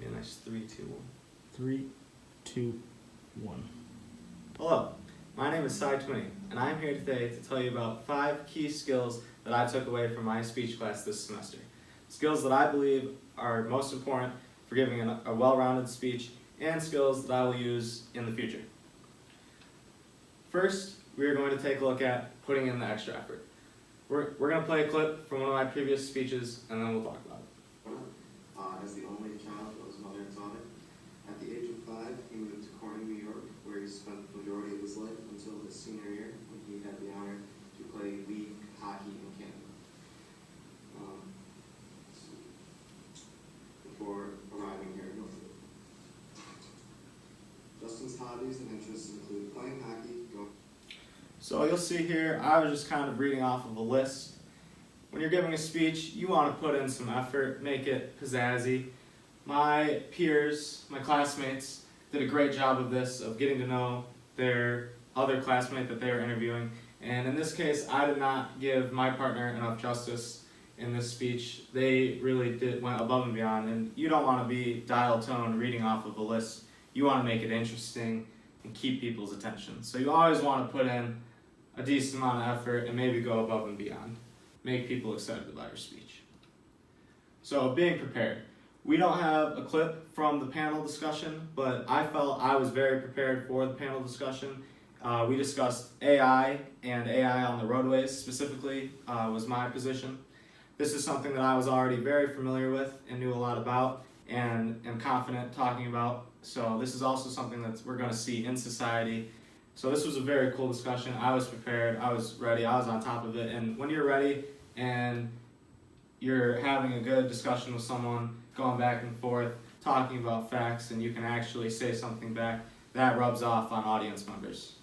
Be a nice 3, 2, 1. 3, 2, 1. Hello, my name is Cy20, and I am here today to tell you about 5 key skills that I took away from my speech class this semester. Skills that I believe are most important for giving a well-rounded speech, and skills that I will use in the future. First, we are going to take a look at putting in the extra effort. We're going to play a clip from one of my previous speeches, and then we'll talk about it. As the only child of his mother and father, at the age of 5, he moved to Corning, New York, where he spent the majority of his life until his senior year, when he had the honor to play league hockey in Canada. Before arriving here in Northwood. Justin's hobbies and interests include playing hockey, So you'll see here, I was just kind of reading off of a list. When you're giving a speech, you want to put in some effort, make it pizzazzy. My peers, my classmates, did a great job of this, of getting to know their other classmate that they were interviewing. And in this case, I did not give my partner enough justice in this speech. They really went above and beyond. And you don't want to be dial tone reading off of a list. You want to make it interesting and keep people's attention. So you always want to put in a decent amount of effort and maybe go above and beyond. Make people excited about your speech. So being prepared. We don't have a clip from the panel discussion, but I felt I was very prepared for the panel discussion. We discussed AI and AI on the roadways specifically was my position. This is something that I was already very familiar with and knew a lot about and am confident talking about. So this is also something that we're going to see in society. So this was a very cool discussion. I was prepared, I was ready, I was on top of it. And when you're ready and you're having a good discussion with someone, going back and forth, talking about facts, and you can actually say something back, that rubs off on audience members.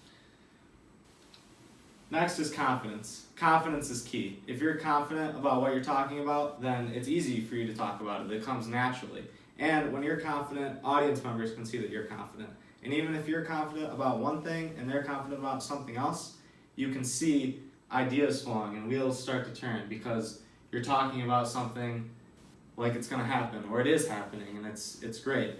Next is confidence. Confidence is key. If you're confident about what you're talking about, then it's easy for you to talk about it. It comes naturally. And when you're confident, audience members can see that you're confident. And even if you're confident about one thing and they're confident about something else, you can see ideas flowing and wheels start to turn because you're talking about something like it's going to happen or it is happening, and it's great.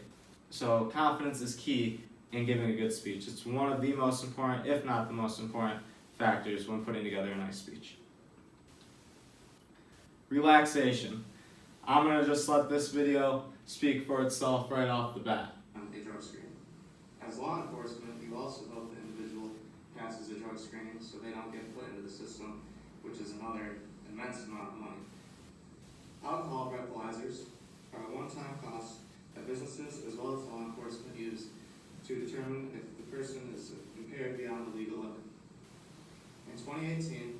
So confidence is key in giving a good speech. It's one of the most important, if not the most important, factors when putting together a nice speech. Relaxation. I'm going to just let this video speak for itself right off the bat. on a drug screen. As law enforcement, you also hope the individual passes a drug screening so they don't get put into the system, which is another immense amount of money. Alcohol breathalyzers are a one-time cost that businesses as well as law enforcement use to determine if the person is impaired beyond the legal limit. In 2018,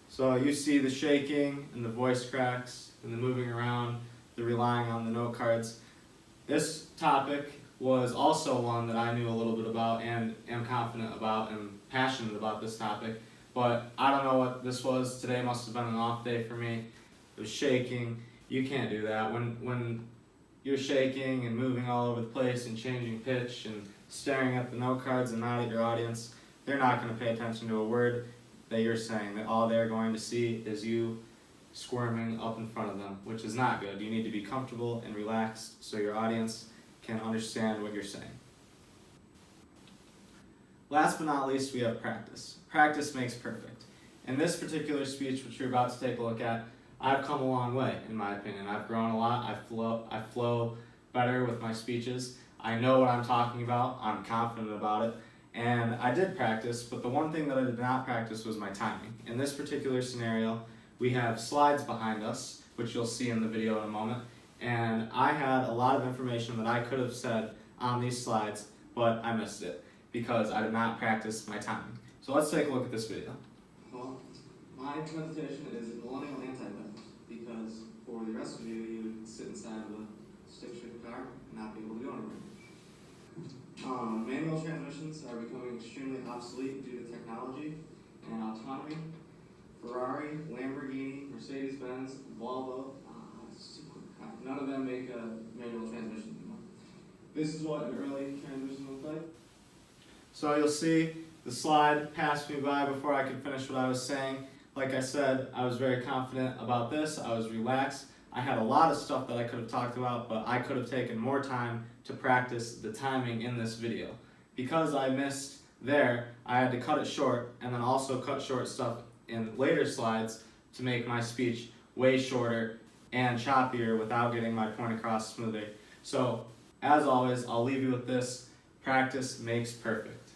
So you see the shaking and the voice cracks and the moving around, the relying on the note cards. This topic was also one that I knew a little bit about and am confident about and passionate about this topic, but I don't know what this was. Today must have been an off day for me. It was shaking. You can't do that. When you're shaking and moving all over the place and changing pitch and staring at the note cards and not at your audience, they're not going to pay attention to a word that you're saying. That all they're going to see is you squirming up in front of them, which is not good. You need to be comfortable and relaxed so your audience can understand what you're saying. Last but not least, we have practice. Practice makes perfect. In this particular speech, which you're about to take a look at, I've come a long way, in my opinion. I've grown a lot. I flow better with my speeches. I know what I'm talking about. I'm confident about it. And I did practice, but the one thing that I did not practice was my timing. In this particular scenario, we have slides behind us, which you'll see in the video in a moment. And I had a lot of information that I could have said on these slides, but I missed it because I did not practice my timing. So let's take a look at this video. well, my presentation is millennial anti-myth because for the rest of you, you would sit inside of a stick-shift car and not be able to go anywhere. Manual transmissions are becoming extremely obsolete due to technology and autonomy. Ferrari, Lamborghini, Mercedes-Benz, Volvo, none of them make a manual transmission anymore. This is what an early transmission looked like. So you'll see the slide passed me by before I could finish what I was saying. Like I said, I was very confident about this. I was relaxed. I had a lot of stuff that I could have talked about, but I could have taken more time to practice the timing in this video. Because I missed there, I had to cut it short, and then also cut short stuff in later slides to make my speech way shorter and choppier without getting my point across smoother. So, as always, I'll leave you with this: practice makes perfect.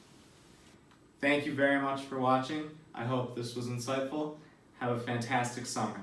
Thank you very much for watching. I hope this was insightful. Have a fantastic summer.